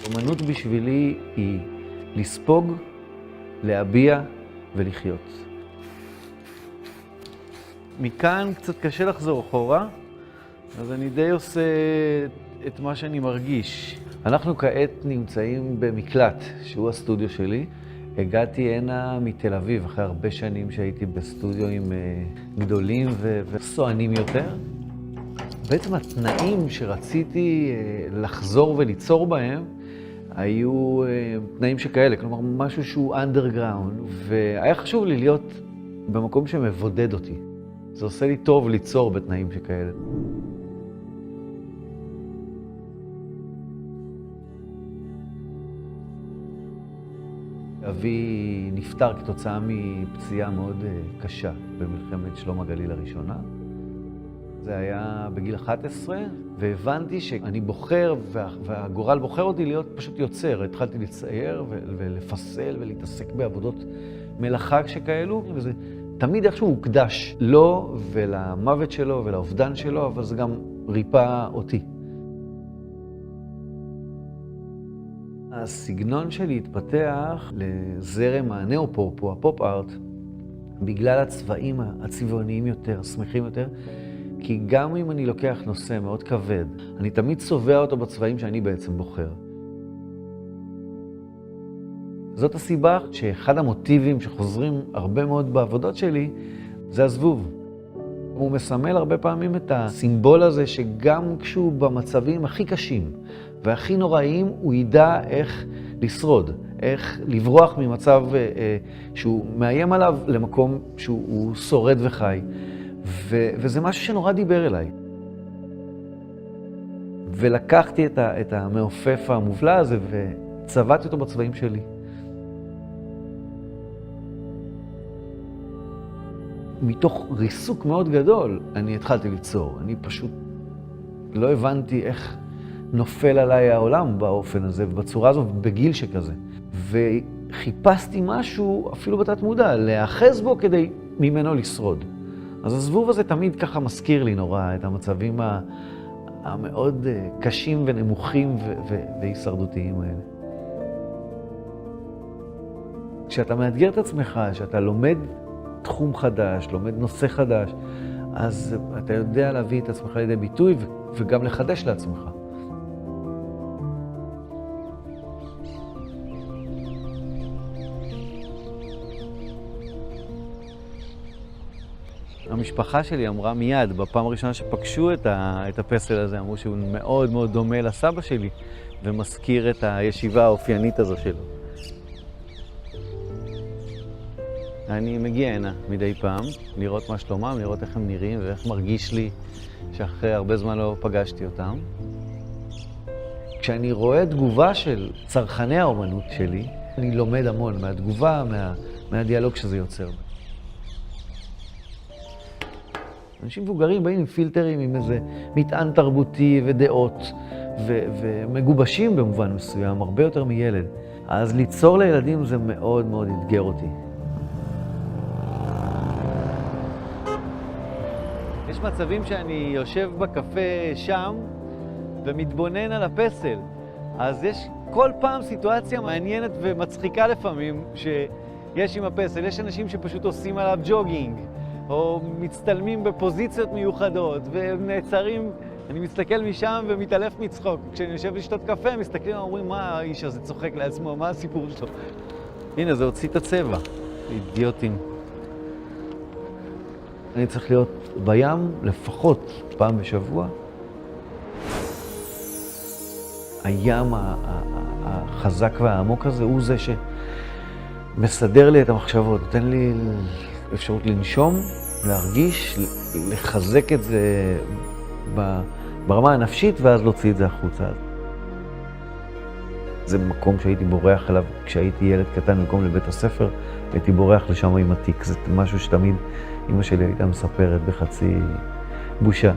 אומנות בשבילי היא לספוג, להביע ולחיות. מכאן קצת קשה לחזור אחורה, אז אני די עושה את מה שאני מרגיש. אנחנו כעת נמצאים במקלט, שהוא הסטודיו שלי. הגעתי הנה מתל אביב, אחרי הרבה שנים שהייתי בסטודיו עם גדולים וסוענים יותר. בעצם התנאים שרציתי לחזור וליצור בהם, היו תנאים שכאלה, כלומר משהו שהוא אנדרגראונד, והיה חשוב לי להיות במקום שמבודד אותי. זה עושה לי טוב ליצור בתנאים שכאלה. אבי נפטר כתוצאה מפציעה מאוד קשה במלחמת שלום הגליל הראשונה. זה היה בגיל 11, והבנתי שאני בוחר, והגורל בוחר אותי להיות פשוט יוצר. התחלתי לצייר ולפסל ולהתעסק בעבודות מלאכה שכאלו, וזה תמיד איכשהו הוקדש לו ולמוות שלו ולאובדן שלו, אבל זה גם ריפא אותי. הסגנון שלי התפתח לזרם הנאופופ, הפופ-ארט, בגלל הצבעים הצבעוניים יותר, השמחים יותר, כי גם אם אני לוקח נושא מאוד כבד, אני תמיד צובע אותו בצבעים שאני בעצם בוחר. זאת הסיבה שאחד המוטיבים שחוזרים הרבה מאוד בעבודות שלי, זה הזבוב. הוא מסמל הרבה פעמים את הסימבול הזה שגם כשהוא במצבים הכי קשים והכי נוראים, הוא ידע איך לשרוד, איך לברוח ממצב שהוא מאיים עליו למקום שהוא שורד וחי. וזה משהו שנורא דיבר אליי. ולקחתי את המעופף המובלע הזה וצבעתי אותו בצבעים שלי. מתוך ריסוק מאוד גדול, אני התחלתי ליצור. אני פשוט לא הבנתי איך נופל עליי העולם באופן הזה, ובצורה הזו, בגיל שכזה. וחיפשתי משהו, אפילו בתת מודע, להאחז בו כדי ממנו לשרוד. אז הזבוב הזה תמיד ככה מזכיר לי נורא את המצבים המאוד קשים ונמוכים והישרדותיים האלה. כשאתה מאתגר את עצמך, כשאתה לומד תחום חדש, לומד נושא חדש, אז אתה יודע להביא את עצמך לידי ביטוי וגם לחדש לעצמך. המשפחה שלי אמרה מיד, בפעם הראשונה שפגשו את הפסל הזה, אמרו שהוא מאוד מאוד דומה לסבא שלי, ומזכיר את הישיבה האופיינית הזו שלו. אני מגיע הנה מדי פעם, לראות מה שלומם, לראות איך הם נראים ואיך מרגיש לי שאחרי הרבה זמן לא פגשתי אותם. כשאני רואה תגובה של צרכני האומנות שלי, אני לומד המון מהתגובה, מהדיאלוג שזה יוצר. אנשים מבוגרים באים עם פילטרים, עם איזה מטען תרבותי ודעות, ומגובשים במובן מסוים, הרבה יותר מילד. אז ליצור לילדים זה מאוד מאוד אתגר אותי. יש מצבים שאני יושב בקפה שם ומתבונן על הפסל. אז יש כל פעם סיטואציה מעניינת ומצחיקה לפעמים שיש עם הפסל. יש אנשים שפשוט עושים עליו ג'וגינג, או מצטלמים בפוזיציות מיוחדות, והם נעצרים. אני מסתכל משם ומתעלף מצחוק. כשאני יושב לשתות קפה, מסתכלים ואומרים, מה האיש הזה צוחק לעצמו, מה הסיפור שלו? הנה, זה הוציא את הצבע. אידיוטים. אני צריך להיות בים לפחות פעם בשבוע. הים החזק והעמוק הזה הוא זה שמסדר לי את המחשבות, נותן לי אפשרות לנשום, להרגיש, לחזק את זה ברמה הנפשית ואז להוציא את זה החוצה. זה מקום שהייתי בורח אליו כשהייתי ילד קטן במקום לבית הספר, הייתי בורח לשם עם התיק. זה משהו שתמיד אמא שלי הייתה מספרת בחצי בושה.